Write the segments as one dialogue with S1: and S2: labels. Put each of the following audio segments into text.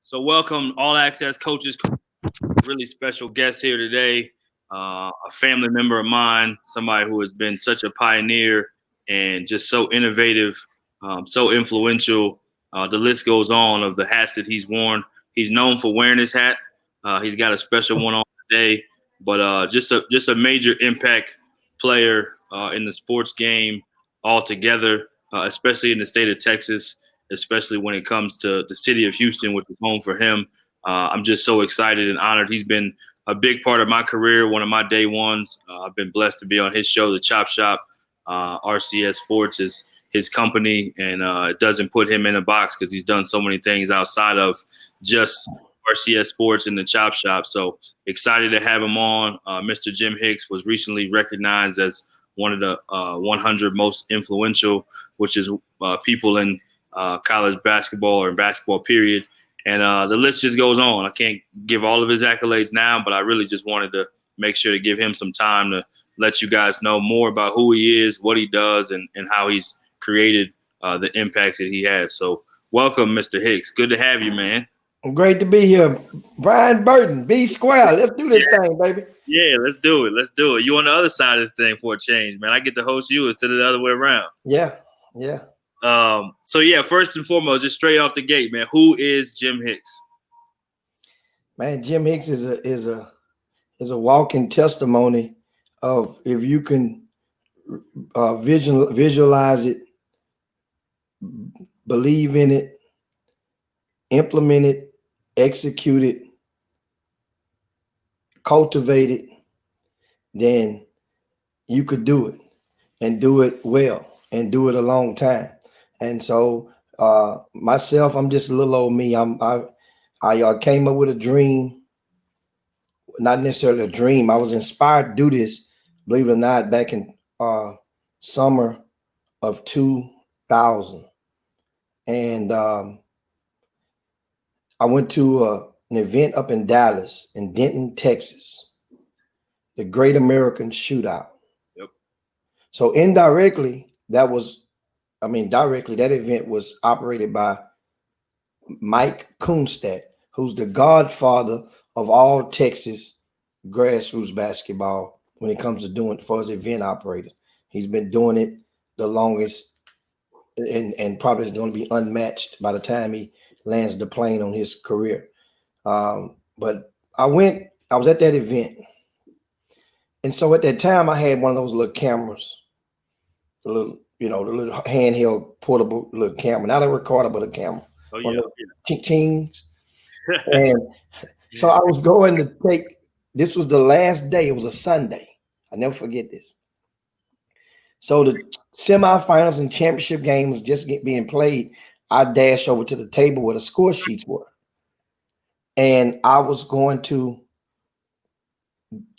S1: So welcome All Access Coaches. Really special guest here today. A family member of mine, somebody who has been such a pioneer and just so innovative, so influential. The list goes on of the hats that he's worn. He's known for wearing his hat. He's got a special one on today, but just a major impact player in the sports game altogether, especially in the state of Texas, especially when it comes to the city of Houston, which is home for him. I'm just so excited and honored. He's been a big part of my career, one of my day ones. I've been blessed to be on his show, The Chop Shop. RCS Sports is his company, and it doesn't put him in a box because he's done so many things outside of just RCS Sports and The Chop Shop. So excited to have him on. Mr. Jim Hicks was recently recognized as one of the 100 most influential, which is people in college basketball or basketball period. And the list just goes on. I can't give all of his accolades now, but I really just wanted to make sure to give him some time to let you guys know more about who he is, what he does, and how he's created the impacts that he has. So welcome, Mr. Hicks. Good to have you, man.
S2: Great to be here. Brian Burton, B Square. Let's do this thing, baby.
S1: Yeah, let's do it. Let's do it. You on the other side of this thing for a change, man. I get to host you instead of the other way around.
S2: Yeah.
S1: So yeah, first and foremost, just straight off the gate, man, who is Jim Hicks?
S2: Man, Jim Hicks is a walking testimony of if you can visualize it, believe in it, implement it, execute it, cultivate it, then you could do it and do it well and do it a long time. And so myself, I'm just a little old me. I came up with a dream, not necessarily a dream. I was inspired to do this, believe it or not, back in summer of 2000. And I went to an event up in Dallas, in Denton, Texas, the Great American Shootout.
S1: Yep.
S2: So directly, that event was operated by Mike Kunstadt, who's the godfather of all Texas grassroots basketball when it comes to doing for his event operators. He's been doing it the longest and probably is going to be unmatched by the time he lands the plane on his career. But I was at that event. And so at that time, I had one of those little cameras, the little handheld portable little camera, not a recorder, but a camera.
S1: Oh, yeah.
S2: Ching-chings. And so I was going to this was the last day. It was a Sunday. I never forget this. So the semifinals and championship games just being played. I dashed over to the table where the score sheets were. And I was going to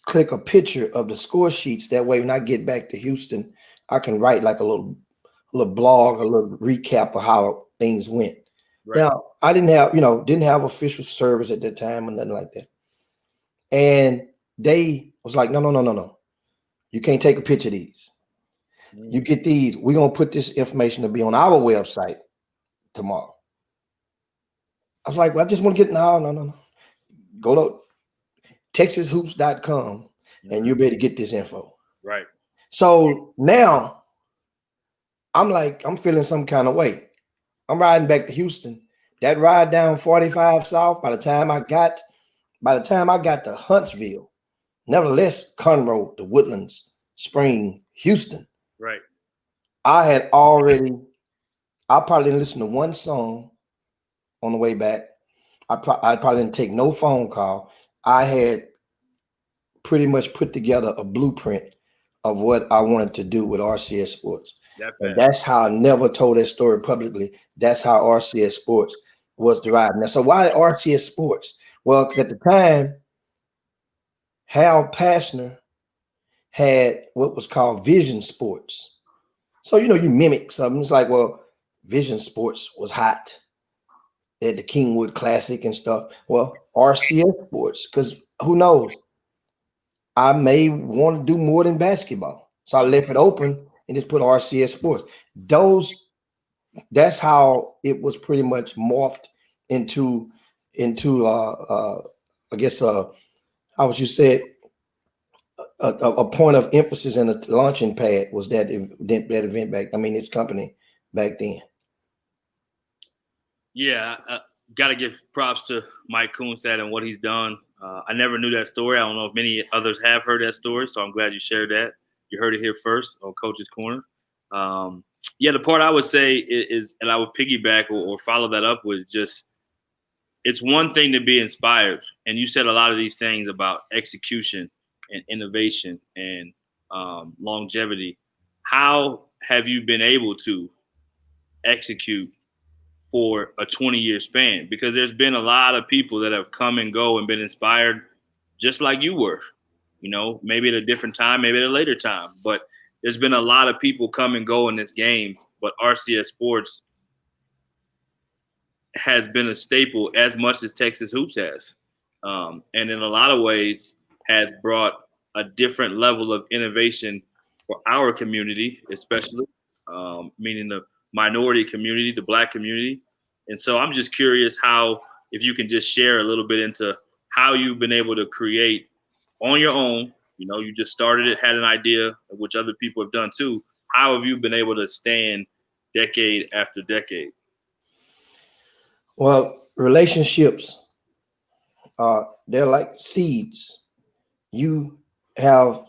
S2: click a picture of the score sheets. That way, when I get back to Houston, I can write like a little blog, a little recap of how things went. Right. Now, I didn't have official service at that time or nothing like that. And they was like, no. You can't take a picture of these. You get these. We're going to put this information to be on our website tomorrow. I was like, well, I just want to get no. Go to TexasHoops.com and you'll be able to get this info.
S1: Right.
S2: So now I'm feeling some kind of way. I'm riding back to Houston. That ride down 45 South, by the time I got to Huntsville, nevertheless, Conroe, the Woodlands, Spring, Houston.
S1: Right.
S2: I probably didn't listen to one song on the way back. I probably didn't take no phone call. I had pretty much put together a blueprint of what I wanted to do with RCS Sports. And that's how I never told that story publicly. That's how RCS Sports was derived. Now, so why RCS Sports? Well, because at the time, Hal Passner had what was called Vision Sports. So, you mimic something. It's like, well, Vision Sports was hot at the Kingwood Classic and stuff. Well, RCS Sports, because who knows? I may want to do more than basketball. So I left it open and just put RCS Sports. That's how it was pretty much morphed into into I guess how would you say it? A point of emphasis and a launching pad was that event back. I mean, this company back then.
S1: Yeah, got to give props to Mike Kunstad and what he's done. I never knew that story. I don't know if many others have heard that story, so I'm glad you shared that. You heard it here first on Coach's Corner. Yeah, the part I would say is and I would piggyback or follow that up with just it's one thing to be inspired, and you said a lot of these things about execution and innovation and longevity. How have you been able to execute for a 20-year span? Because there's been a lot of people that have come and go and been inspired just like you were, maybe at a different time, maybe at a later time, but there's been a lot of people come and go in this game, but RCS Sports has been a staple as much as Texas Hoops has. And in a lot of ways has brought a different level of innovation for our community, especially, meaning the minority community, the Black community. And so I'm just curious if you can just share a little bit into how you've been able to create on your own. You just started it, had an idea, which other people have done too. How have you been able to stand decade after decade?
S2: Well, relationships, they're like seeds. You have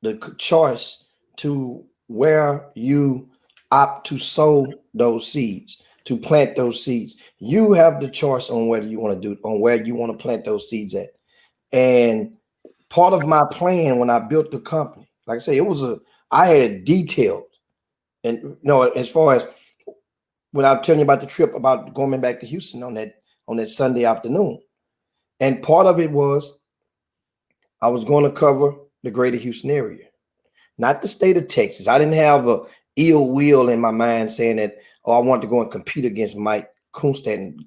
S2: the choice to where you opt to sow those seeds, to plant those seeds. You have the choice on whether you want to do, on where you want to plant those seeds at. And part of my plan when I built the company, like I say, I had detailed, and as far as when I was telling you about the trip about going back to Houston on that Sunday afternoon. And part of it was I was going to cover the greater Houston area, not the state of Texas. I didn't have a ill will in my mind saying that, I want to go and compete against Mike Kunstad and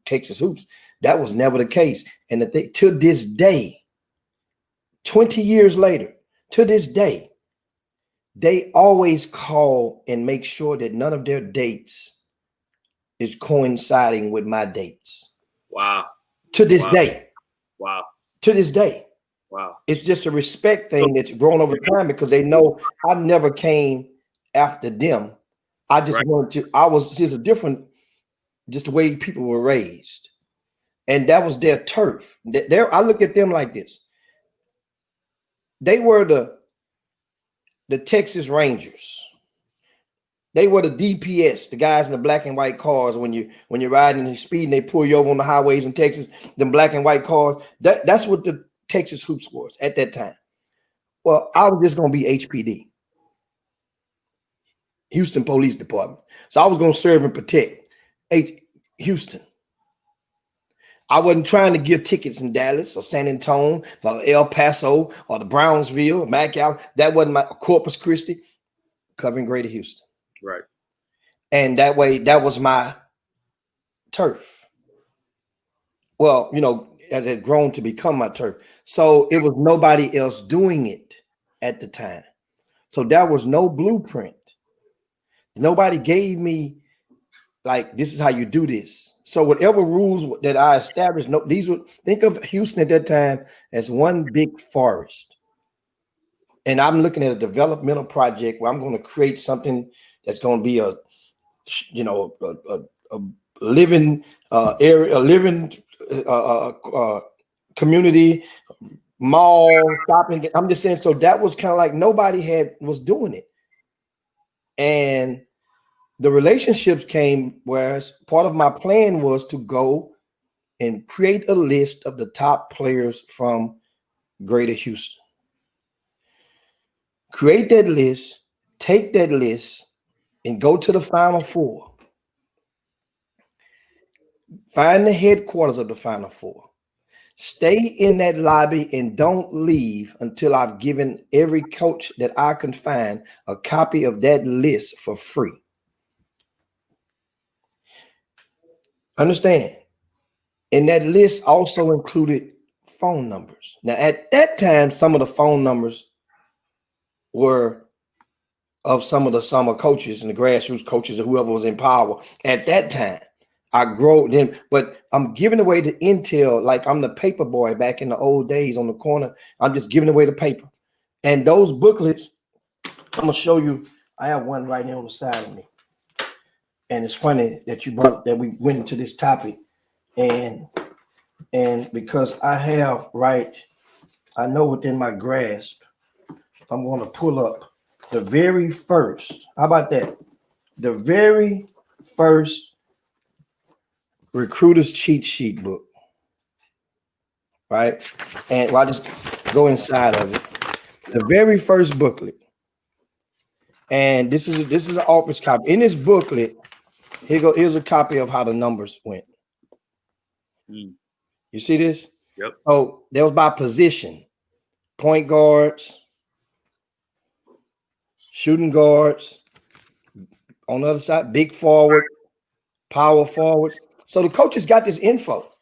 S2: Texas Hoops. That was never the case. And to this day, 20 years later, to this day, they always call and make sure that none of their dates is coinciding with my dates.
S1: Wow.
S2: To this day.
S1: Wow.
S2: To this day.
S1: Wow.
S2: It's just a respect thing that's grown over time because they know I never came after them. I just wanted to, just a different, just the way people were raised. And that was their turf. I look at them like this. They were the Texas Rangers. They were the DPS, the guys in the black and white cars. When you're riding and you're speeding, they pull you over on the highways in Texas. Them black and white cars. That's what the Texas Hoops was at that time. Well, I was just going to be HPD, Houston Police Department. So I was going to serve and protect Houston. I wasn't trying to give tickets in Dallas or San Antonio or El Paso or the Brownsville or McAllen. That wasn't my Corpus Christi, covering greater Houston.
S1: Right.
S2: And that way, that was my turf. Well, it had grown to become my turf. So it was nobody else doing it at the time. So there was no blueprint. Nobody gave me, like, this is how you do this. So whatever rules that I established, think of Houston at that time as one big forest. And I'm looking at a developmental project where I'm going to create something that's going to be a living area, a living community, mall, shopping. I'm just saying, so that was kind of like nobody was doing it. And the relationships came, whereas part of my plan was to go and create a list of the top players from greater Houston. Create that list, take that list, and go to the Final Four. Find the headquarters of the Final Four. Stay in that lobby and don't leave until I've given every coach that I can find a copy of that list for free. Understand? And that list also included phone numbers. Now, at that time, some of the phone numbers were of some of the summer coaches and the grassroots coaches or whoever was in power at that time. I grow them, but I'm giving away the intel like I'm the paper boy back in the old days on the corner. I'm just giving away the paper. And those booklets, I'm gonna show you. I have one right here on the side of me. And it's funny that you brought that we went into this topic. And because I have I know within my grasp, I'm gonna pull up the very first. How about that? The very first recruiter's cheat sheet book. Right? And I'll just go inside of it. The very first booklet. And this is an office copy. In this booklet, here's a copy of how the numbers went. You see this?
S1: Yep.
S2: Oh, that was by position. Point guards, shooting guards. On the other side, big forward, power forwards. So the coaches got this info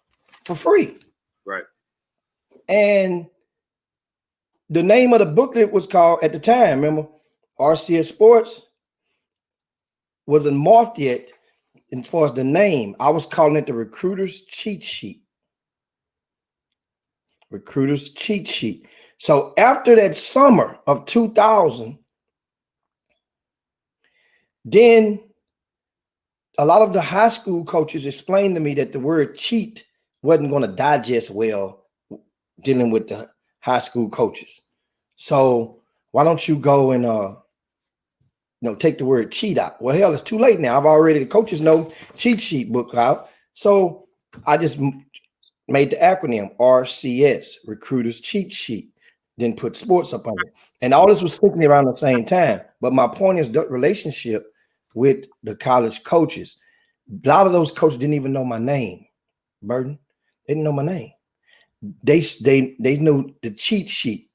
S2: for free.
S1: Right.
S2: And the name of the booklet was called, at the time, remember, RCS Sports wasn't morphed yet as far as the name. I was calling it the Recruiter's Cheat Sheet. Recruiter's Cheat Sheet. So after that summer of 2000, then a lot of the high school coaches explained to me that the word cheat wasn't going to digest well dealing with the high school coaches. So why don't you go and take the word cheat out? Well, hell, it's too late now. The coaches know cheat sheet book out. So I just made the acronym RCS, Recruiter's Cheat Sheet, then put sports up on it. And all this was thinking around the same time. But my point is the relationship with the college coaches. A lot of those coaches didn't even know my name, Burton. They didn't know my name. They knew the cheat sheet.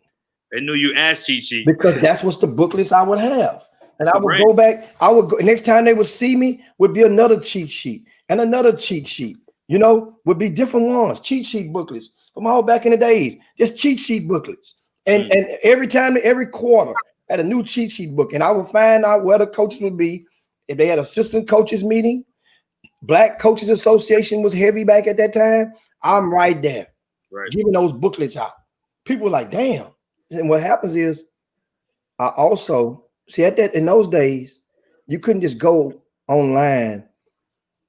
S1: They knew you as cheat sheet.
S2: Because that's what's the booklets I would have. And I would go back. Next time they would see me would be another cheat sheet and another cheat sheet. Would be different ones, cheat sheet booklets from all back in the days, just cheat sheet booklets. And every time, every quarter, had a new cheat sheet book. And I would find out where the coaches would be. If they had assistant coaches meeting, Black Coaches Association was heavy back at that time. I'm right there, giving those booklets out. People were like, damn. And what happens is, I also see in those days, you couldn't just go online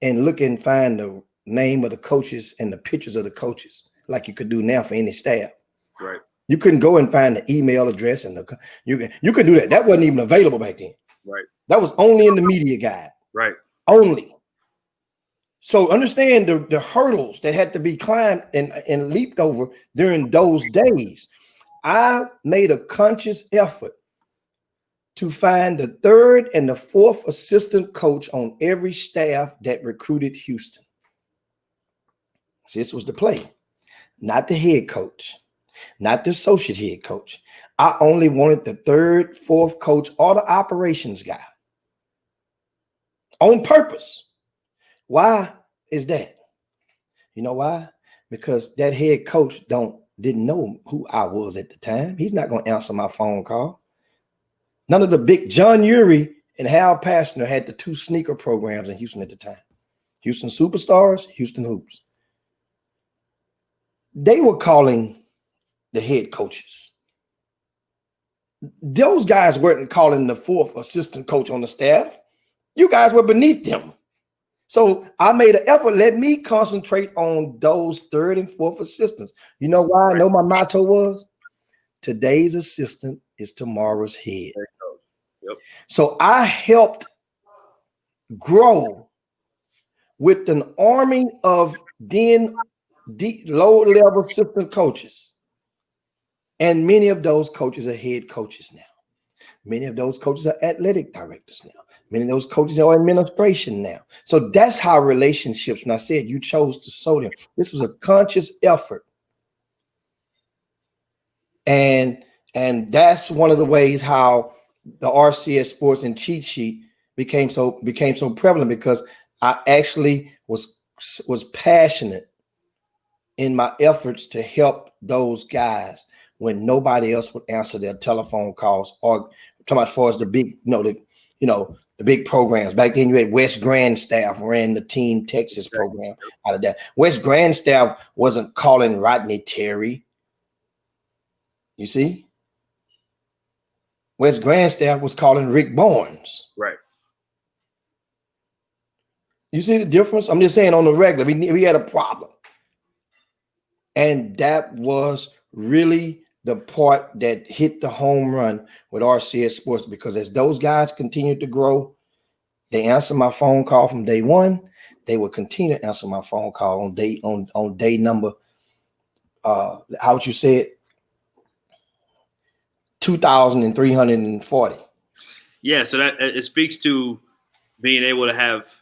S2: and look and find the name of the coaches and the pictures of the coaches like you could do now for any staff.
S1: Right.
S2: You couldn't go and find the email address and you could do that. That wasn't even available back then.
S1: Right.
S2: That was only in the media guide.
S1: Right.
S2: Only. So understand the hurdles that had to be climbed and leaped over during those days. I made a conscious effort to find the third and the fourth assistant coach on every staff that recruited Houston. See, this was the play, not the head coach, not the associate head coach. I only wanted the third, fourth coach or the operations guy on purpose. Why is that? You know why? Because that head coach didn't know who I was at the time. He's not going to answer my phone call. None of the big John Urey and Hal Pastner had the two sneaker programs in Houston at the time. Houston Superstars, Houston Hoops. They were calling the head coaches. Those guys weren't calling the fourth assistant coach on the staff. You guys were beneath them. So I made an effort. Let me concentrate on those third and fourth assistants. You know why? I know my motto was, today's assistant is tomorrow's head.
S1: Yep.
S2: So I helped grow with an army of then low-level assistant coaches. And many of those coaches are head coaches now. Many of those coaches are athletic directors now. Many of those coaches are administration now. So that's how relationships, when I said you chose to sow them, this was a conscious effort. And that's one of the ways how the RCS Sports and cheat sheet became so prevalent, because I actually was passionate in my efforts to help those guys when nobody else would answer their telephone calls, or talking about as far as the big, you know, the big programs. Back then, you had West Grandstaff ran the Team Texas program out of that. West Grandstaff wasn't calling Rodney Terry. You see? West Grandstaff was calling Rick Barnes.
S1: Right.
S2: You see the difference? I'm just saying on the regular, we had a problem. And that was really the part that hit the home run with RCS Sports, because as those guys continued to grow, they answered my phone call from day one. They would continue to answer my phone call on day number, how would you say it? 2,340.
S1: Yeah, so that it speaks to being able to have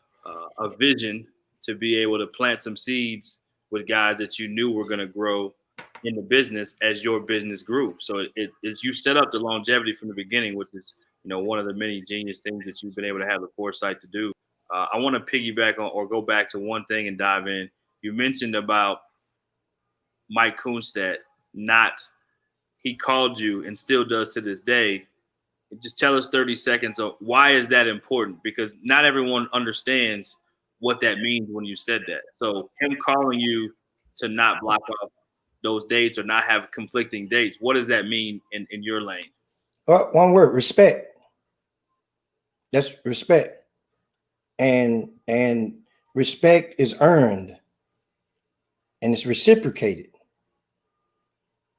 S1: a vision to be able to plant some seeds with guys that you knew were going to grow in the business as your business grew. So it is, you set up the longevity from the beginning, which is, you know, one of the many genius things that you've been able to have the foresight to do. I want to piggyback on or go back to one thing and dive in. You mentioned about Mike Kunstad, he called you and still does to this day. Just tell us 30 seconds of why is that important? Because not everyone understands what that means when you said that. So him calling you to not block off those dates or not have conflicting dates, what does that mean in your lane?
S2: One word: respect. That's respect. And respect is earned and it's reciprocated.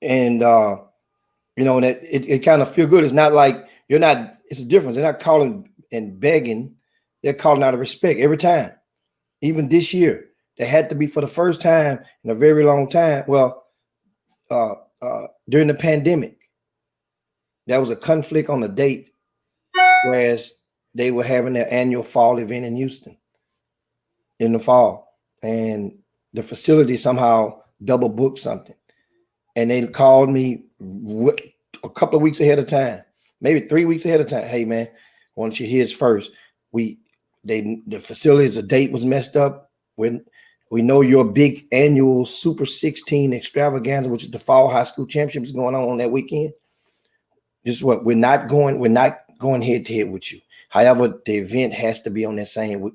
S2: And you know, that it kind of feel good. It's not like you're not, it's a difference. They're not calling and begging, they're calling out of respect every time. Even this year, they had to be for the first time in a very long time. Well, during the pandemic, there was a conflict on the date, whereas they were having their annual fall event in Houston in the fall, and the facility somehow double booked something, and they called me a couple of weeks ahead of time, maybe 3 weeks ahead of time. Hey man, why don't you hear it first? The facility's, the date was messed up. When we know your big annual Super 16 extravaganza, which is the fall high school championship, is going on that weekend. This is what we're not going head to head with you. However, the event has to be on that same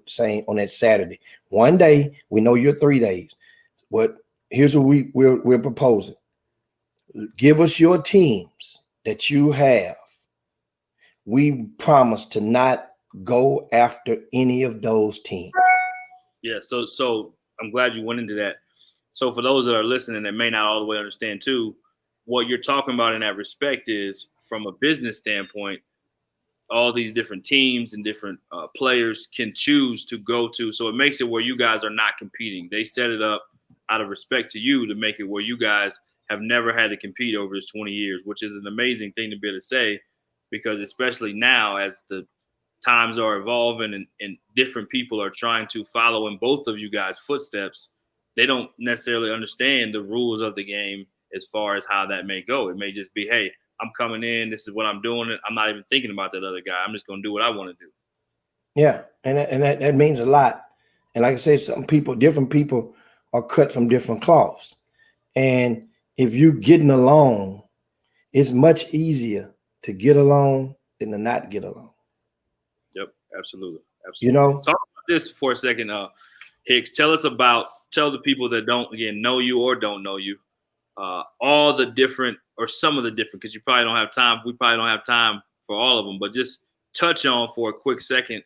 S2: on that Saturday. One day, we know you're 3 days. But here's what we're proposing. Give us your teams that you have. We promise to not go after any of those teams.
S1: Yeah, so I'm glad you went into that. So for those that are listening that may not all the way understand too, what you're talking about in that respect is, from a business standpoint, all these different teams and different players can choose to go to. So it makes it where you guys are not competing. They set it up out of respect to you to make it where you guys have never had to compete over this 20 years, which is an amazing thing to be able to say, because especially now as the times are evolving and different people are trying to follow in both of you guys' footsteps, they don't necessarily understand the rules of the game as far as how that may go. It may just be, hey, I'm coming in, this is what I'm doing. I'm not even thinking about that other guy. I'm just going to do what I want to do.
S2: Yeah, and that means a lot. And like I say, different people are cut from different cloths. And if you're getting along, it's much easier to get along than to not get along.
S1: Yep, absolutely.
S2: You know,
S1: talk about this for a second, Hicks. Tell the people that don't, again, know you or don't know you, all the different, or some of the different, because you probably don't have time. We probably don't have time for all of them, but just touch on for a quick second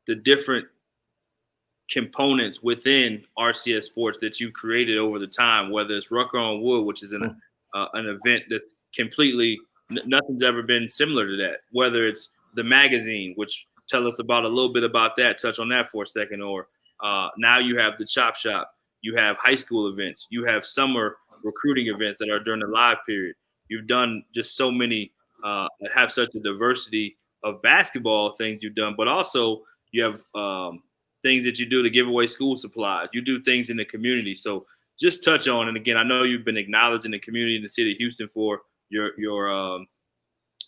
S1: the different components within RCS Sports that you created over the time, whether it's Rucker on Wood, which is an event that's completely nothing's ever been similar to that, whether it's the magazine, which tell us about a little bit about that, touch on that for a second, or now you have the Chop Shop, you have high school events, you have summer recruiting events that are during the live period. You've done just so many, have such a diversity of basketball things you've done, but also you have things that you do to give away school supplies. You do things in the community. So just touch on, and again, I know you've been acknowledged in the community in the city of Houston for your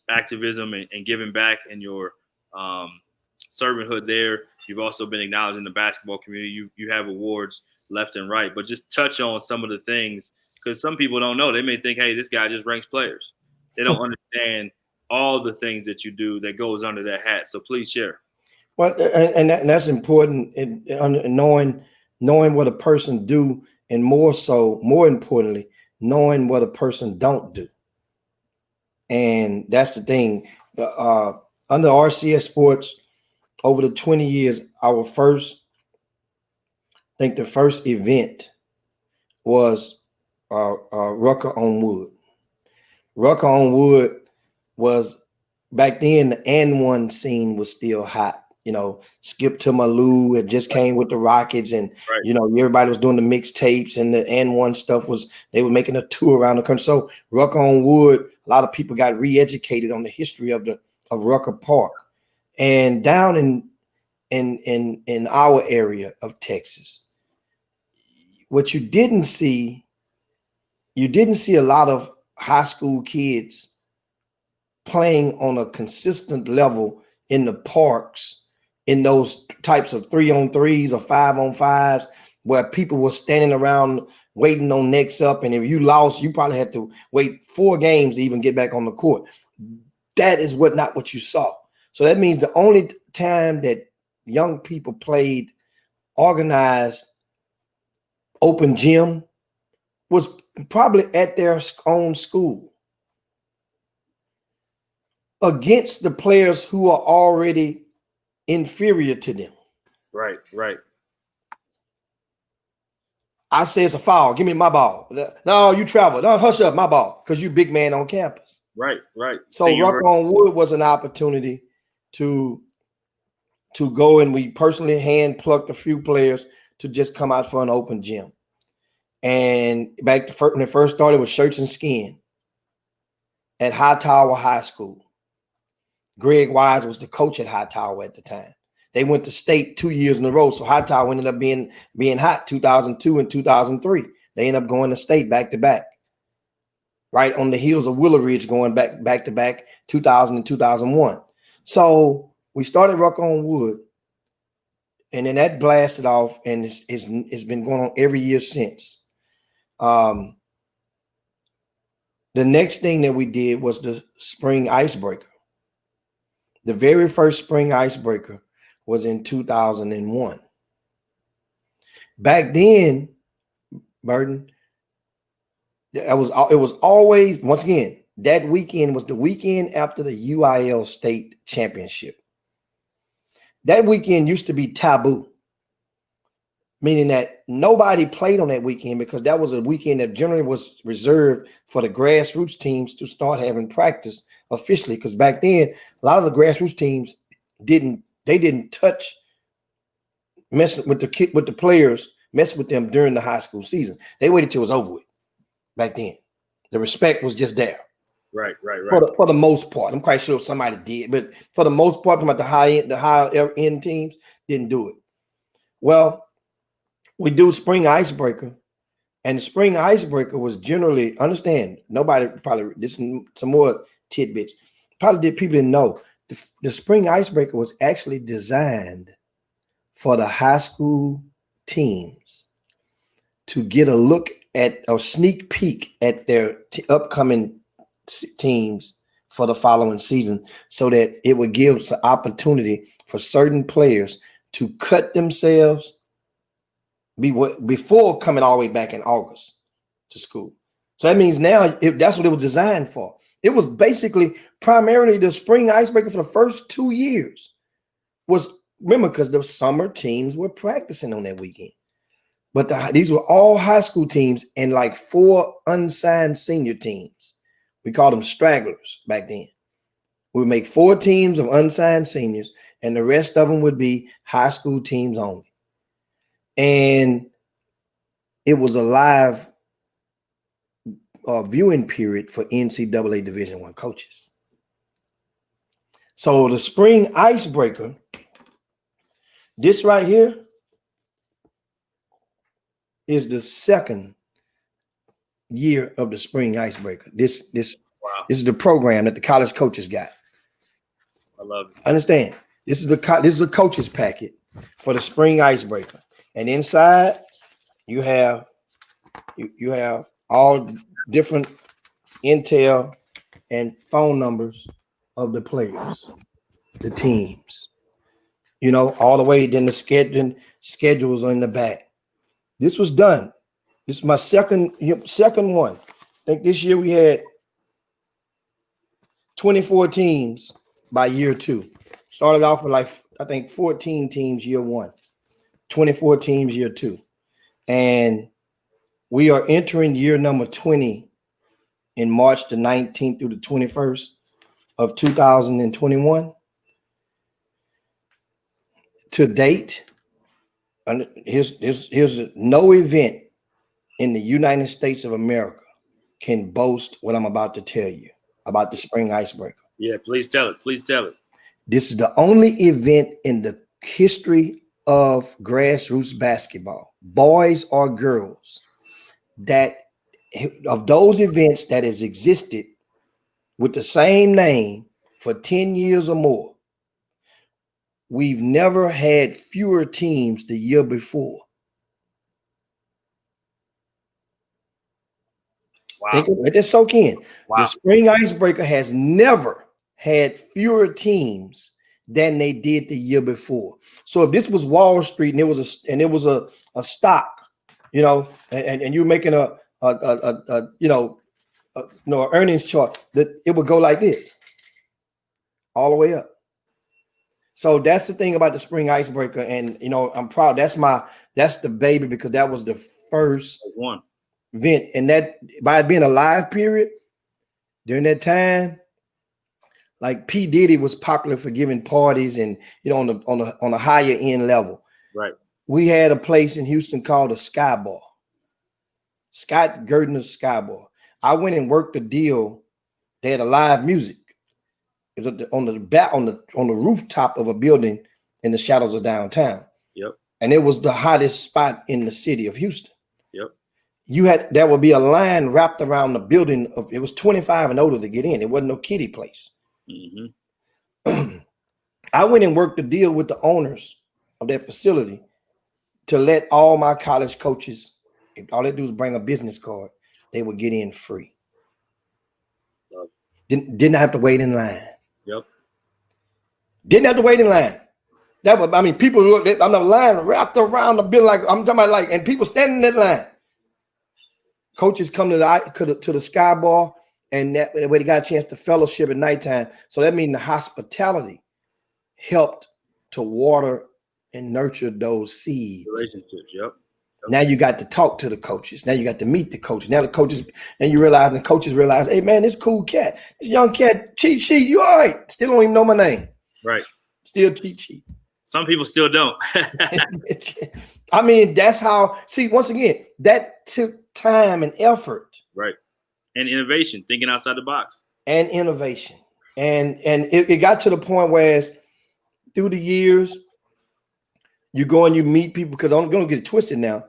S1: activism and giving back and your servanthood there. You've also been acknowledged in the basketball community. You have awards left and right, but just touch on some of the things, because some people don't know. They may think, hey, this guy just ranks players. They don't understand all the things that you do that goes under that hat. So please share.
S2: Well, and that's important in knowing what a person do, and more importantly, knowing what a person don't do. And that's the thing. Under RCS Sports, over the 20 years, the first event was Rucker on Wood. Rucker on Wood was, back then, the N1 scene was still hot. Skip to Malou had just came with the Rockets, and everybody was doing the mixtapes, and the N1 stuff they were making a tour around the country. So Rucker on Wood, a lot of people got re-educated on the history of Rucker Park. And down in our area of Texas, what you didn't see a lot of high school kids playing on a consistent level in the parks, in those types of 3-on-3s or 5-on-5s, where people were standing around waiting on next up. And if you lost, you probably had to wait 4 games to even get back on the court. That is not what you saw. So that means the only time that young people played organized open gym was probably at their own school, against the players who are already inferior to them.
S1: Right.
S2: I say it's a foul. Give me my ball. No, you travel. No, hush up, my ball, because you big man on campus.
S1: Right.
S2: So Rucker on Wood was an opportunity to go, and we personally hand plucked a few players to just come out for an open gym. And when it first started, with shirts and skin at Hightower High School. Greg Wise was the coach at Hightower at the time. They went to state 2 years in a row. So Hightower ended up being hot 2002 and 2003. They ended up going to state back to back, right on the heels of Willow Ridge going back to back 2000 and 2001. So we started Rucker on Wood, and then that blasted off, and it's been going on every year since. The next thing that we did was the spring icebreaker. The very first spring icebreaker was in 2001. Back then, Burton, it was always, once again, that weekend was the weekend after the UIL state championship. That weekend used to be taboo, meaning that nobody played on that weekend, because that was a weekend that generally was reserved for the grassroots teams to start having practice officially. Because back then, a lot of the grassroots teams didn't touch messing with the players, mess with them during the high school season. They waited till it was over with. Back then, the respect was just there.
S1: Right.
S2: For the most part, I'm quite sure somebody did, but for the most part, about the higher end teams didn't do it. Well, we do spring icebreaker, and the spring icebreaker was generally, understand, nobody probably, this is some more tidbits. Probably people didn't know. The spring icebreaker was actually designed for the high school teams to get a look at a sneak peek at their upcoming teams for the following season, so that it would give some opportunity for certain players to cut themselves before coming all the way back in August to school. So that means now that's what it was designed for. It was basically primarily the spring icebreaker for the first 2 years was, remember, because the summer teams were practicing on that weekend. But these were all high school teams and like 4 unsigned senior teams. We called them stragglers back then. We would make 4 teams of unsigned seniors, and the rest of them would be high school teams only. And it was a live viewing period for NCAA Division I coaches. So the spring icebreaker, this right here, is the second year of the spring icebreaker. This is the program that the college coaches got.
S1: I love it.
S2: Understand? This is a coaches packet for the spring icebreaker, and inside you have all different intel and phone numbers of the players, the teams. You know, all the way. Then the schedules on the back. This was done. This is my second one. I think this year we had 24 teams by year 2. Started off with like, I think 14 teams year 1, 24 teams year 2. And we are entering year number 20 in March the 19th through the 21st of 2021. To date, and here's no event in the United States of America can boast what I'm about to tell you about the spring icebreaker.
S1: Yeah, please tell it. Please tell it.
S2: This is the only event in the history of grassroots basketball, boys or girls, that of those events that has existed with the same name for 10 years or more. We've never had fewer teams the year before.
S1: Wow.
S2: Let this soak in.
S1: Wow.
S2: The spring icebreaker has never had fewer teams than they did the year before. So if this was Wall Street and it was a stock, you know, and you're making a earnings chart, that it would go like this all the way up. So that's the thing about the spring icebreaker, and you know, I'm proud. That's the baby, because that was the first
S1: one
S2: event, and that by it being a live period during that time, like P. Diddy was popular for giving parties, and you know, on a higher end level.
S1: Right.
S2: We had a place in Houston called the Sky Bar. Scott Gerdner's Sky Bar. I went and worked a deal. They had a live music. It was on the rooftop of a building in the shadows of downtown.
S1: Yep.
S2: And it was the hottest spot in the city of Houston.
S1: Yep.
S2: There would be a line wrapped around the building it was 25 and older to get in. It wasn't no kiddie place.
S1: Mm-hmm.
S2: I went and worked a deal with the owners of that facility to let all my college coaches, if all they do is bring a business card, they would get in free. Didn't have to wait in line.
S1: Yep.
S2: Didn't have to wait in line. That was, I mean, people on the line wrapped around the building, like I'm talking about, like, and people standing in that line. Coaches come to the Sky Bar, and that way they got a chance to fellowship at nighttime. So that means the hospitality helped to water and nurture those seeds.
S1: Relationships. Yep.
S2: Now you got to talk to the coaches. Now you got to meet the coaches. Now the coaches, and you realize, and the coaches realize, hey man, this cool cat, this young cat, cheat sheet, you all right? Still don't even know my name.
S1: Right.
S2: Still cheat sheet.
S1: Some people still don't.
S2: I mean, that's how. See, once again, that took time and effort.
S1: Right. And innovation, thinking outside the box.
S2: And innovation, and it got to the point where through the years, you go and you meet people, because I'm going to get it twisted now.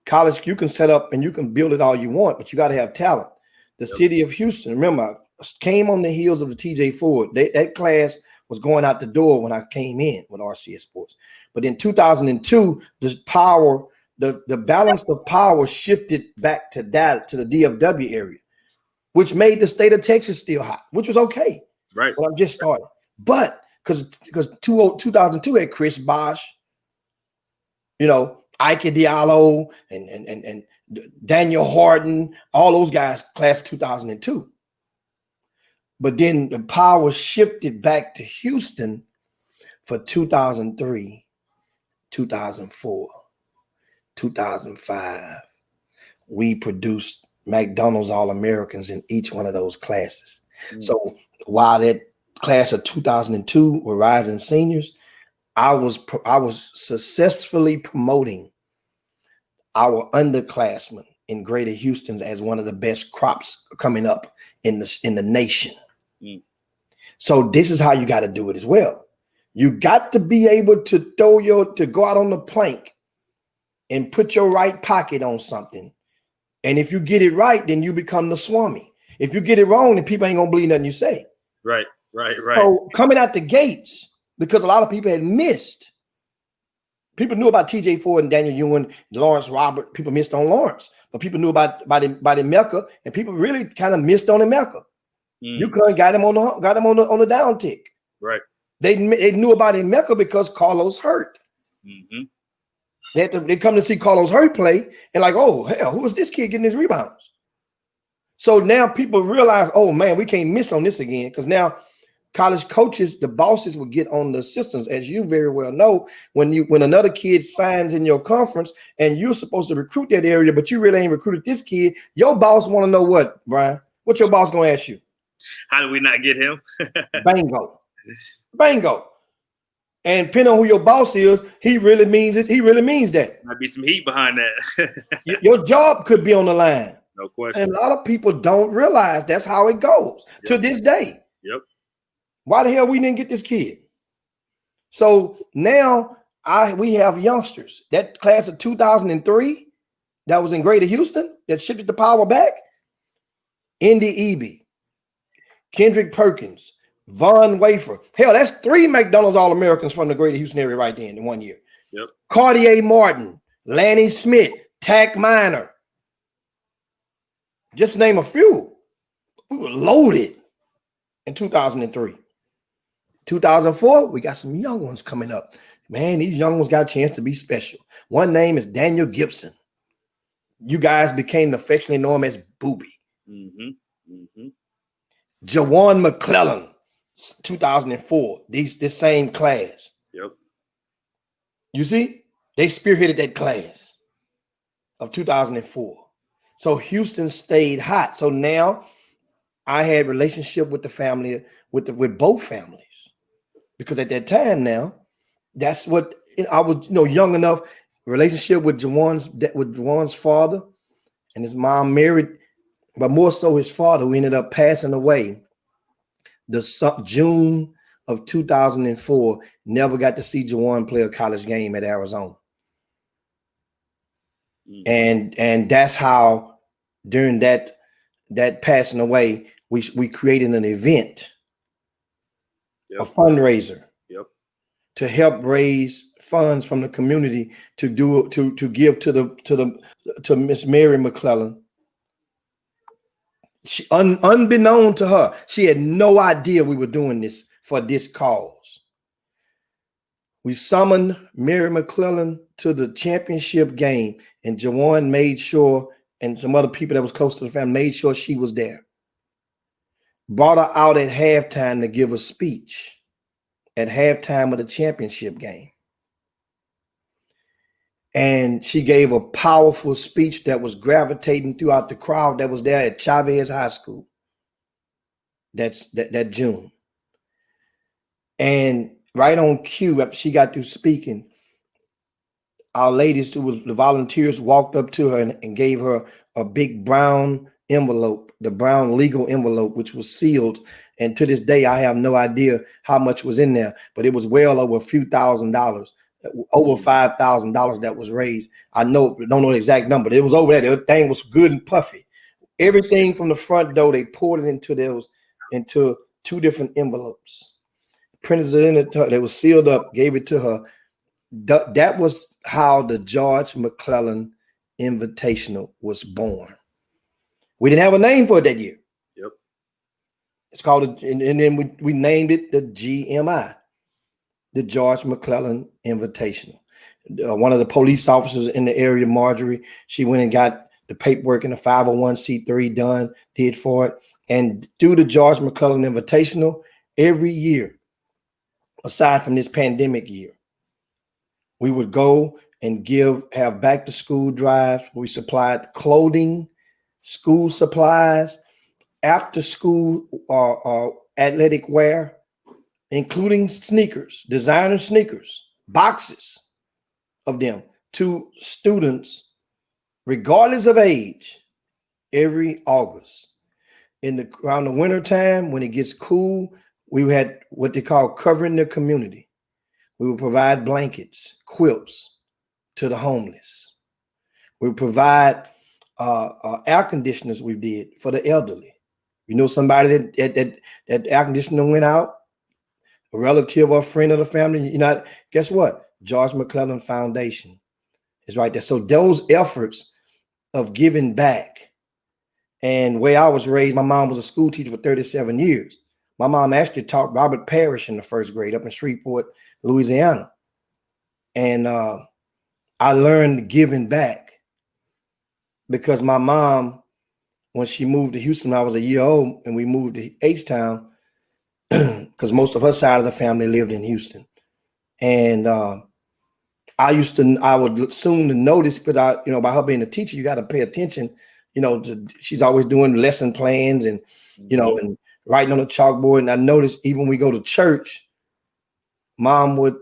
S2: College, you can set up and you can build it all you want, but you got to have talent. The city of Houston, remember, came on the heels of the TJ Ford. That class was going out the door when I came in with RCS Sports. But in 2002, the balance of power shifted back to Dallas, to the DFW area, which made the state of Texas still hot, which was okay.
S1: Right.
S2: When I'm just starting. But because 2002 had Chris Bosh, you know, Ike Diallo and Daniel Harden, all those guys, class 2002. But then the power shifted back to Houston for 2003, 2004, 2005. We produced McDonald's All-Americans in each one of those classes. So while that class of 2002 were rising seniors, I was successfully promoting our underclassmen in Greater Houston as one of the best crops coming up in the nation. So this is how you got to do it as well. You got to be able to go out on the plank and put your right pocket on something. And if you get it right, then you become the Swami. If you get it wrong, then people ain't gonna believe nothing you say.
S1: Right.
S2: So coming out the gates, because a lot of people had missed. People knew about TJ Ford and Daniel Ewan, Lawrence Robert. People missed on Lawrence, but people knew about Emeka, and people really kind of missed on Emeka. You couldn't got him on the down tick.
S1: Right.
S2: They knew about Emeka because Carlos hurt. They come to see Carlos Hurt play and like, oh hell, who is this kid getting his rebounds? So now people realize, oh man, we can't miss on this again, because now college coaches, the bosses will get on the assistants, as you very well know. When another kid signs in your conference and you're supposed to recruit that area, but you really ain't recruited this kid, your boss want to know what, Brian? What your boss gonna ask you?
S1: How do we not get him?
S2: Bingo. And depending on who your boss is, he really means it. He really means that.
S1: Might be some heat behind that.
S2: Your job could be on the line.
S1: No question.
S2: And a lot of people don't realize that's how it goes to this day.
S1: Yep.
S2: Why the hell we didn't get this kid? So now we have youngsters. That class of 2003 that was in Greater Houston that shifted the power back. Indy Eby, Kendrick Perkins, Von Wafer. Hell, that's 3 McDonald's All-Americans from the Greater Houston area right there in 1 year.
S1: Yep.
S2: Cartier Martin, Lanny Smith, Tack Minor. Just to name a few. We were loaded in 2003. 2004, we got some young ones coming up. Man, these young ones got a chance to be special. One name is Daniel Gibson. You guys became affectionately known as Booby. Jawan McClellan, 2004. This same class.
S1: Yep. You
S2: see, they spearheaded that class of 2004. So Houston stayed hot. So now I had relationship with the family, with both families, because at that time now, that's what I was, young enough. Relationship with Jawan's father and his mom married, but more so his father, who ended up passing away June of 2004. Never got to see Jawan play a college game at Arizona. And that's how during that passing away, we created an event, a fundraiser, to help raise funds from the community to give to Miss Mary McClellan. She, unbeknown to her, she had no idea we were doing this for this cause. We summoned Mary McClellan to the championship game, and Jawan made sure, and some other people that was close to the family made sure she was there. Brought her out at halftime to give a speech at halftime of the championship game. And she gave a powerful speech that was gravitating throughout the crowd that was there at Chavez High School. That June. And right on cue, after she got through speaking, our ladies, who was the volunteers, walked up to her and gave her a big brown envelope, the brown legal envelope, which was sealed. And to this day, I have no idea how much was in there, but it was well over a few $1,000s. Over $5,000 that was raised. I don't know the exact number. It was over there. The thing was good and puffy. Everything from the front door, they poured it into 2 different envelopes. Printed it in it. They was sealed up. Gave it to her. That was how the George McClellan Invitational was born. We didn't have a name for it that year.
S1: Yep.
S2: It's called, and then we named it the GMI. The George McClellan Invitational. One of the police officers in the area, Marjorie, she went and got the paperwork in the 501c3 done, did for it. And through the George McClellan Invitational, every year, aside from this pandemic year, we would go and have back to school drives. We supplied clothing, school supplies, after school athletic wear, including sneakers, designer sneakers, boxes of them to students, regardless of age, every August. Around the winter time, when it gets cool, we had what they call covering the community. We would provide blankets, quilts to the homeless. We would provide air conditioners we did for the elderly. You know, somebody that air conditioner went out, a relative or a friend of the family, guess what? George McClellan Foundation is right there. So those efforts of giving back And the way I was raised, my mom was a school teacher for 37 years. My mom actually taught Robert Parrish in the first grade up in Shreveport, Louisiana. And I learned giving back because my mom, when she moved to Houston, I was a year old, and we moved to H-Town because most of her side of the family lived in Houston. And I would soon notice, because by her being a teacher, you got to pay attention. She's always doing lesson plans and, and writing on the chalkboard. And I noticed even when we go to church, mom would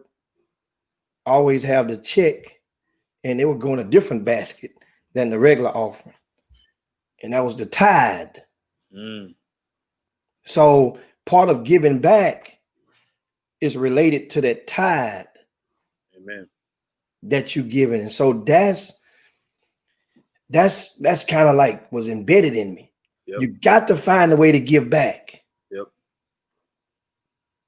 S2: always have the check, and it would go in a different basket than the regular offering. And that was the tithe. So part of giving back is related to that tithe.
S1: Amen.
S2: That you giving. And so that's kind of like was embedded in me. Yep. You got to find a way to give back.
S1: Yep.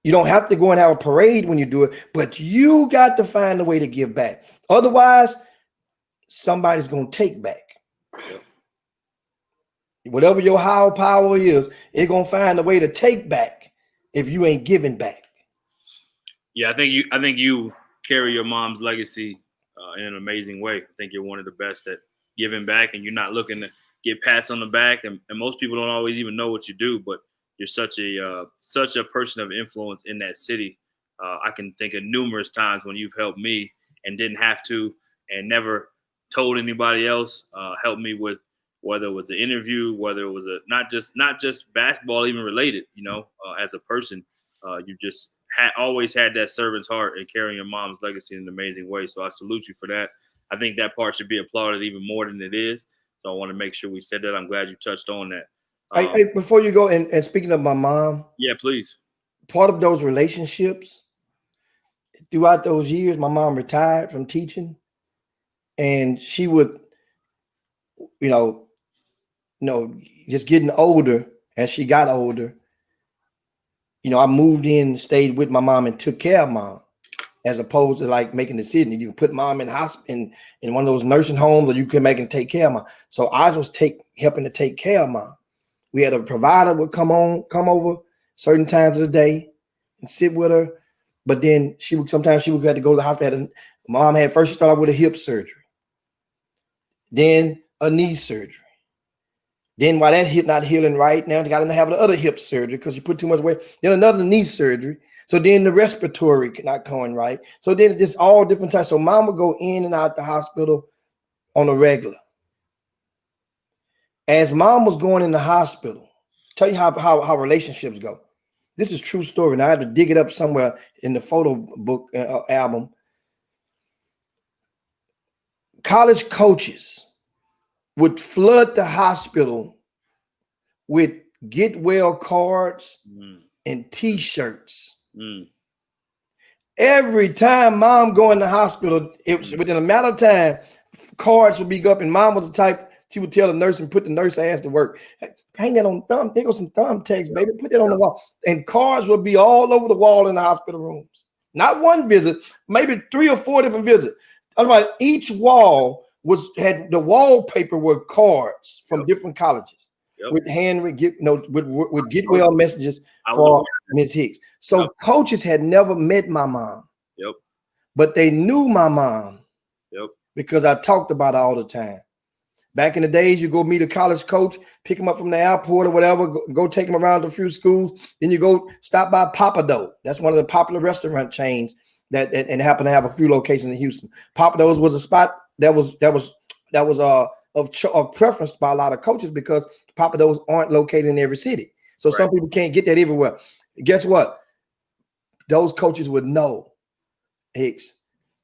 S2: You don't have to go and have a parade when you do it, but you got to find a way to give back. Otherwise, somebody's going to take back. Yep. Whatever your higher power is, it's going to find a way to take back if you ain't giving back.
S1: Yeah, I think you carry your mom's legacy in an amazing way. I think you're one of the best at giving back, and you're not looking to get pats on the back. And most people don't always even know what you do, but you're such a person of influence in that city. I can think of numerous times when you've helped me and didn't have to, and never told anybody else. Helped me with whether it was the interview, whether it was not just basketball, even related. As a person, you just always had that servant's heart and carrying your mom's legacy in an amazing way. So I salute you for that. I think that part should be applauded even more than it is. So I want to make sure we said that. I'm glad you touched on that.
S2: Hey, before you go, and speaking of my mom.
S1: Yeah, please.
S2: Part of those relationships, throughout those years, my mom retired from teaching, and she would, just getting older, as she got older, I moved in, stayed with my mom, and took care of mom, as opposed to like making decisions. You can put mom in hospital in one of those nursing homes, or you can make and take care of mom. So I was helping to take care of mom. We had a provider would come over certain times of the day and sit with her. But then sometimes she would have to go to the hospital. Mom had first started with a hip surgery, then a knee surgery. Then while that hip not healing right, now they got to have the other hip surgery because you put too much weight. Then another knee surgery. So then the respiratory not going right. So then it's just all different types. So mom would go in and out the hospital on a regular. As mom was going in the hospital, tell you how relationships go. This is true story. And I had to dig it up somewhere in the photo book album. College coaches would flood the hospital with get well cards and T-shirts. Every time mom go in the hospital, it was within a matter of time, cards would be up, and mom was the type, she would tell the nurse and put the nurse ass to work. Hang that on thumb. There goes some thumbtacks, baby. Put that on the wall. And cards would be all over the wall in the hospital rooms. Not one visit, maybe 3 or 4 different visits. Otherwise, each wall had the wallpaper were cards from different colleges with handwritten, with get well messages for Ms. Hicks. So coaches had never met my mom, but they knew my mom because I talked about her all the time. Back in the days, you go meet a college coach, pick him up from the airport or whatever, go take him around to a few schools. Then you go stop by Papa Dough. That's one of the popular restaurant chains and happen to have a few locations in Houston. Papa Dough's was a spot that was of preference by a lot of coaches because Papa Dough's aren't located in every city. So some people can't get that everywhere. Guess what? Those coaches would know, Hicks,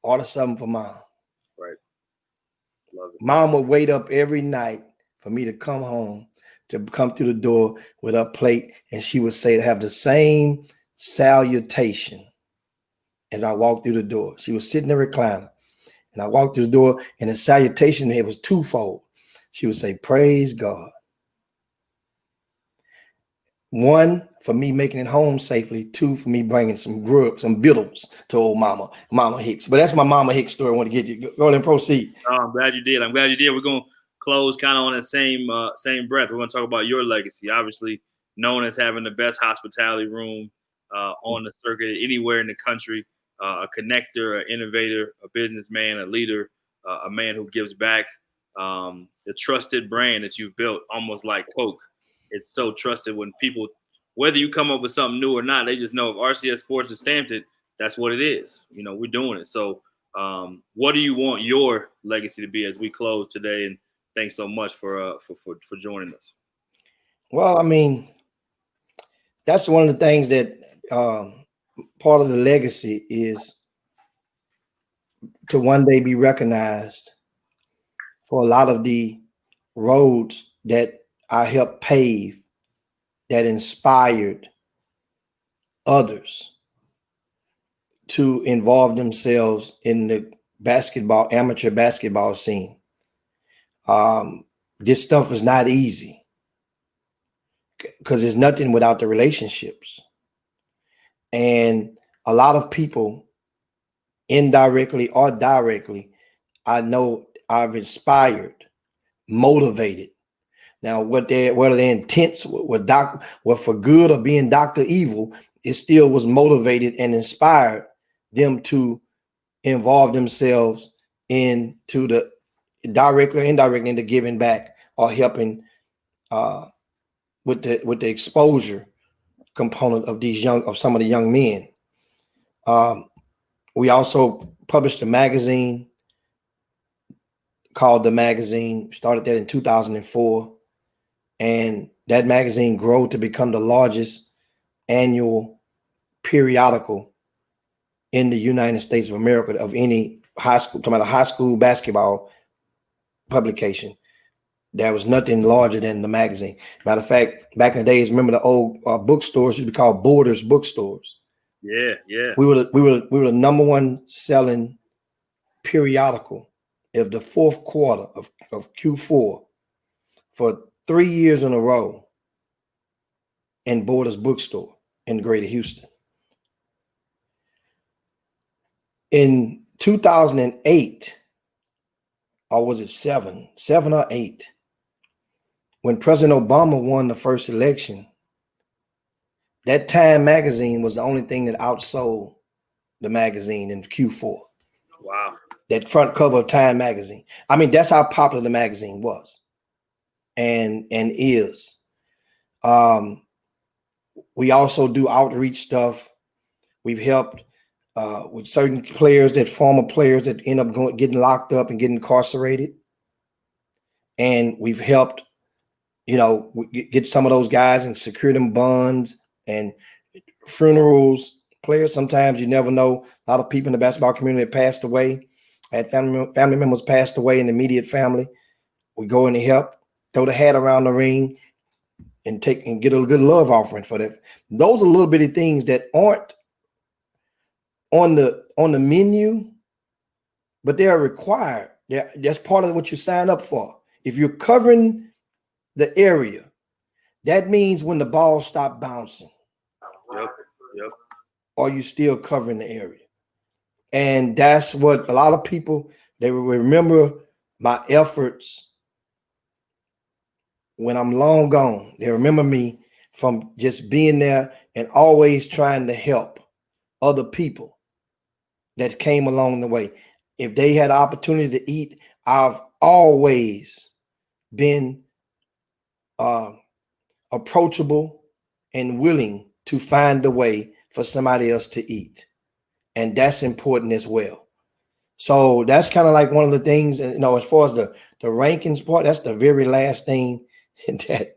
S2: order something for mom.
S1: Right. Love it.
S2: Mom would wait up every night for me to come home, to come through the door with her plate, and she would say to have the same salutation as I walked through the door. She was sitting in the recliner, and I walked through the door, and the salutation, it was twofold. She would say, "Praise God." 1, for me making it home safely. 2, for me bringing some victuals to old Mama Hicks. But that's my Mama Hicks story. I want to get you. Go ahead and proceed.
S1: Oh, I'm glad you did. We're going close kind of on the same breath. We're going to talk about your legacy. Obviously, known as having the best hospitality room on the circuit anywhere in the country, a connector, an innovator, a businessman, a leader, a man who gives back. The trusted brand that you've built, almost like Coke. It's so trusted when people, whether you come up with something new or not, they just know if RCS Sports has stamped it, that's what it is. You know, we're doing it. So, what do you want your legacy to be as we close today? And thanks so much for joining us.
S2: Well, I mean, that's one of the things that part of the legacy is to one day be recognized for a lot of the roads that I helped pave that inspired others to involve themselves in the amateur basketball scene. This stuff is not easy because there's nothing without the relationships. And a lot of people, indirectly or directly, I know I've inspired, motivated. Now, whether their intents were for good or being Dr. Evil, it still was motivated and inspired them to involve themselves into the directly or indirectly into giving back or helping with the exposure component of some of the young men. We also published a magazine called The Magazine. Started that in 2004. And that magazine grew to become the largest annual periodical in the United States of America of any high school, talking about a high school basketball publication. There was nothing larger than the magazine. Matter of fact, back in the days, remember the old bookstores used to be called Borders bookstores.
S1: Yeah.
S2: We were the number one selling periodical of the fourth quarter of Q4 for 3 years in a row in Borders bookstore in Greater Houston. In 2008, or was it seven or eight, when President Obama won the first election, that Time magazine was the only thing that outsold the magazine in Q4.
S1: Wow.
S2: That front cover of Time magazine. I mean, that's how popular the magazine was and is. We also do outreach stuff. We've helped with certain players, former players that end up getting locked up and getting incarcerated. And we've helped, get some of those guys and secure them bonds and funerals. Players, sometimes you never know. A lot of people in the basketball community have passed away. I had family members passed away in the immediate family. We go in to help, throw the hat around the ring, and get a good love offering for that. Those are little bitty things that aren't on the menu, but they are required. That's part of what you sign up for. If you're covering the area, that means when the ball stopped bouncing.
S1: Yep.
S2: Are you still covering the area? And that's what a lot of people, they will remember my efforts when I'm long gone. They remember me from just being there and always trying to help other people that came along the way. If they had the opportunity to eat, I've always been approachable and willing to find a way for somebody else to eat. And that's important as well. So that's kind of like one of the things, as far as the rankings part, that's the very last thing that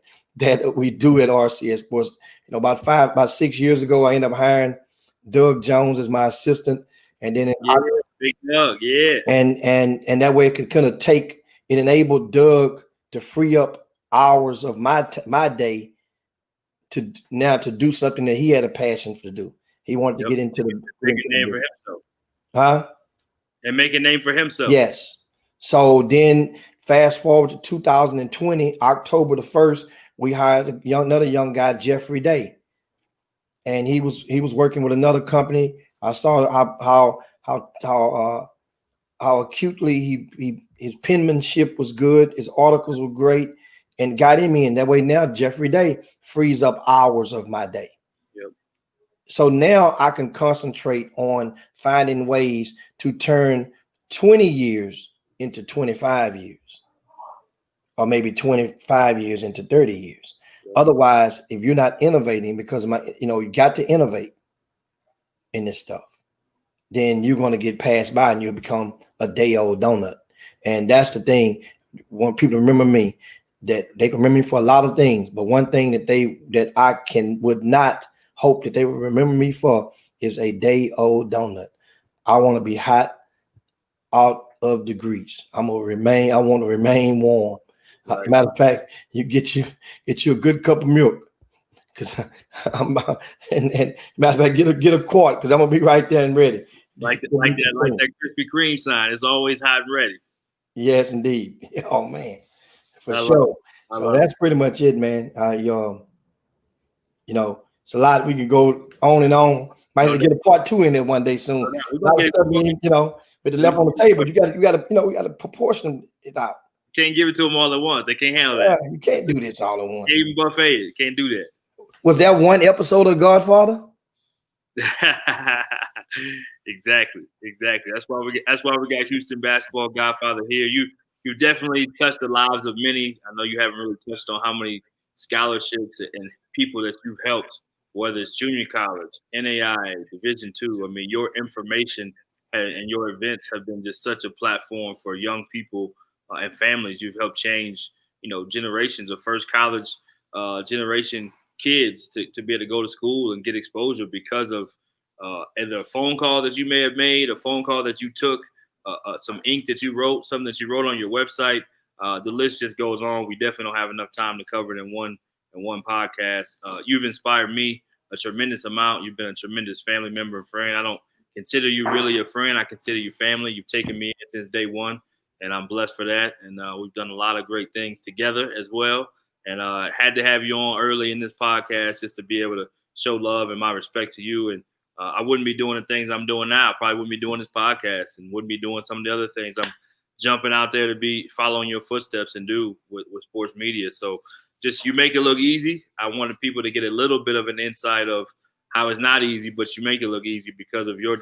S2: we do at RCS Sports. About 6 years ago, I ended up hiring Doug Jones as my assistant. And then
S1: Big Doug, yeah.
S2: And that way it could kind of it enabled Doug to free up hours of my day to do something that he had a passion for to do. He wanted to get into
S1: make a name for himself.
S2: Huh?
S1: And make a name for himself.
S2: Yes. So then fast forward to 2020, October the 1st, we hired another young guy, Jeffrey Day. And he was working with another company. I saw how acutely his penmanship was good. His articles were great, and got him in. That way now Jeffrey Day frees up hours of my day.
S1: Yep.
S2: So now I can concentrate on finding ways to turn 20 years into 25 years, or maybe 25 years into 30 years.
S1: Yep.
S2: Otherwise, if you're not innovating, because you got to innovate in this stuff, then you're going to get passed by and you'll become a day-old donut. And that's the thing. Want people to remember me, that they can remember me for a lot of things, but one thing that I would not hope that they would remember me for is a day-old donut. I want to be hot out of the grease. I want to remain warm. Right. Matter of fact, you get you a good cup of milk, because and matter of fact, get a quart, because I'm gonna be right there and ready.
S1: Like that Krispy Kreme sign is always hot and ready.
S2: Yes, indeed. Oh man, for sure. So that's pretty much it, man. It's a lot. We could go on and on. Might need to get a part 2 in there one day soon. With the left on the table, you got to we got to proportion it out.
S1: Can't give it to them all at once. They can't handle that.
S2: You can't do this all at once.
S1: Even buffet, can't do that.
S2: Was that one episode of Godfather?
S1: Exactly. That's why we got Houston basketball Godfather here. You definitely touched the lives of many. I know you haven't really touched on how many scholarships and people that you've helped, whether it's junior college, NAI, Division II. I mean, your information and your events have been just such a platform for young people and families. You've helped change, generations of first college generation kids to be able to go to school and get exposure because of either a phone call that you may have made, a phone call that you took, some ink that you wrote, something that you wrote on your website. The list just goes on. We definitely don't have enough time to cover it in one podcast. You've inspired me a tremendous amount. You've been a tremendous family member and friend. I don't consider you really a friend. I consider you family. You've taken me in since day one, and I'm blessed for that. And we've done a lot of great things together as well. And had to have you on early in this podcast just to be able to show love and my respect to you. And I wouldn't be doing the things I'm doing now. I probably wouldn't be doing this podcast and wouldn't be doing some of the other things I'm jumping out there to be following your footsteps and do with sports media. So just, you make it look easy. I wanted people to get a little bit of an insight of how it's not easy, but you make it look easy because of your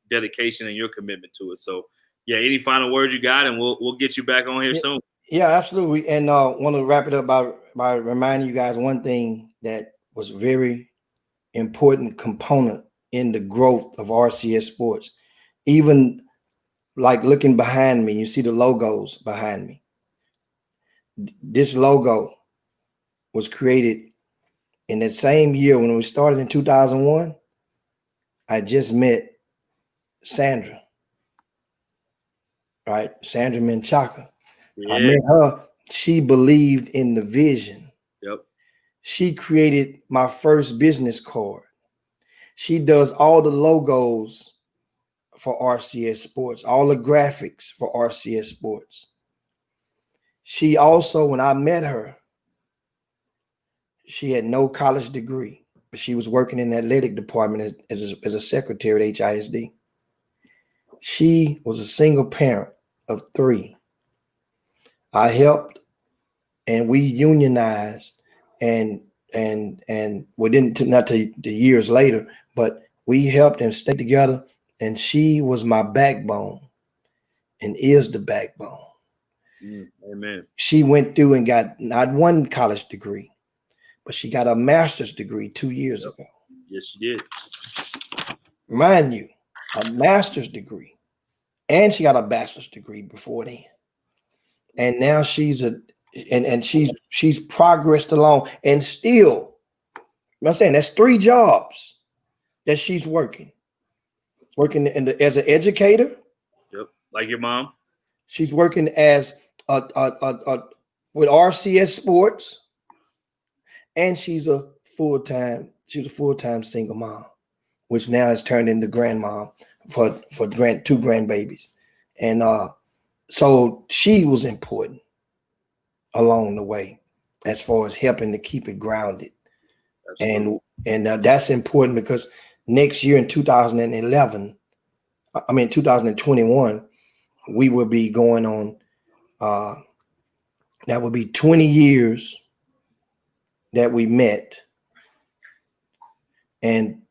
S1: dedication and your commitment to it. So yeah, any final words you got, and we'll get you back on here soon.
S2: Yeah, absolutely. And want to wrap it up by reminding you guys one thing that was very important component in the growth of RCS Sports. Even like looking behind me, you see the logos behind me. This logo was created in that same year when we started in 2001. I just met Sandra, right? Sandra Menchaca. Yeah. I met her. She believed in the vision.
S1: Yep.
S2: She created my first business card. She does all the logos for RCS Sports, all the graphics for RCS Sports. She also, when I met her, she had no college degree, but she was working in the athletic department as a secretary at HISD. She was a single parent of 3. I helped, and we unionized, and within not to the years later, but we helped and stayed together. And she was my backbone, and is the backbone.
S1: Amen.
S2: She went through and got not one college degree, but she got a master's degree 2 years ago.
S1: Yes, she did.
S2: Mind you, a master's degree, and she got a bachelor's degree before then. And now she's progressed along, and still, I'm saying that's 3 jobs that she's working as an educator.
S1: Yep, like your mom.
S2: She's working as with RCS Sports, and she's a full-time single mom, which now has turned into grandmom for 2 grandbabies. And so she was important along the way as far as helping to keep it grounded. Absolutely. And that's important because next year in 2021, we will be going on That would be 20 years that we met and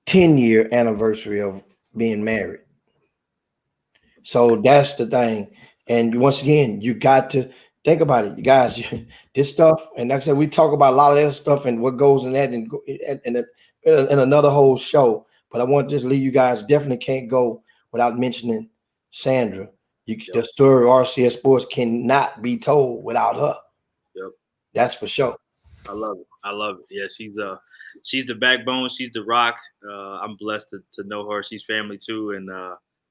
S2: 10-year anniversary of being married. So that's the thing. And once again, you got to think about it, you guys. This stuff, and like I said, we talk about a lot of that stuff and what goes in that, and in another whole show. But I want to just leave you guys. Definitely can't go without mentioning Sandra. The story of RCS Sports cannot be told without her.
S1: Yep.
S2: That's for sure.
S1: I love it. I love it. Yeah, she's the backbone. She's the rock. I'm blessed to know her. She's family too, and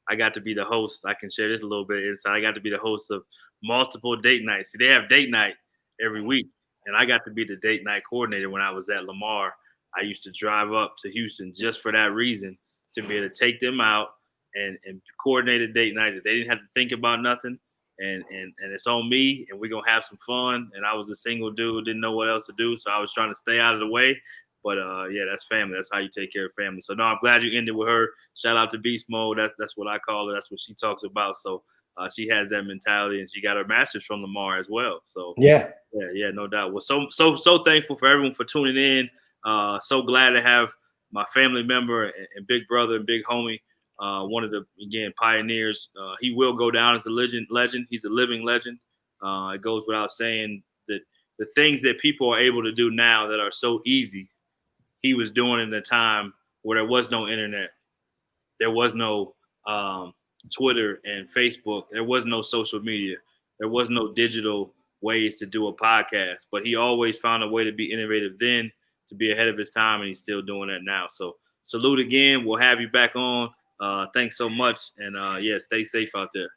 S1: I got to be the host. I can share this a little bit inside. I got to be the host of multiple date nights. See, they have date night every week, and I got to be the date night coordinator when I was at Lamar. I used to drive up to Houston just for that reason, to be able to take them out and coordinate a date night that they didn't have to think about nothing. And it's on me, and we're gonna have some fun. And I was a single dude, didn't know what else to do, so I was trying to stay out of the way. But yeah, that's family. That's how you take care of family. So no, I'm glad you ended with her. Shout out to Beast Mode. That's what I call her. That's what she talks about. So she has that mentality, and she got her master's from Lamar as well. So
S2: yeah,
S1: no doubt. Well, so thankful for everyone for tuning in. So glad to have my family member and big brother and big homie. One of the, again, pioneers. He will go down as a legend. He's a living legend. It goes without saying that the things that people are able to do now that are so easy, he was doing in a time where there was no internet, there was no Twitter and Facebook, there was no social media, there was no digital ways to do a podcast. But he always found a way to be innovative then, to be ahead of his time, and he's still doing that now. So salute again. We'll have you back on. Thanks so much, and yeah, stay safe out there.